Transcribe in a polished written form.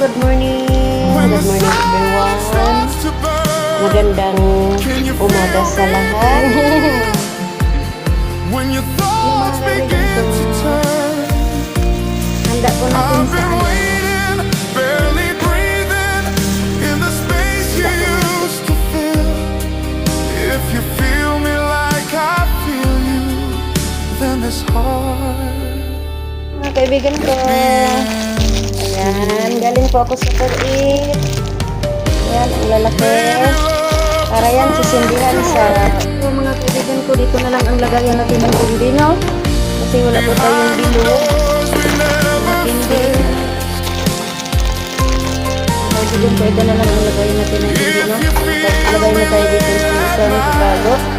good morning. Good morning everyone. Magandang umaga sa lahat. Handa po natin sa mga kaibigan ko. Ayan, galing po ako sa Purit. Ayan, ang lalaki. Para yan, sisindihan sa mga kaibigan ko. Dito na lang ang lagayan natin ng bindino. Kasi wala po tayong bilog. Hindi. Kaibigan ko, ito na lang ang lagayan natin ng bindino. Lagay na tayo dito sa isang bago.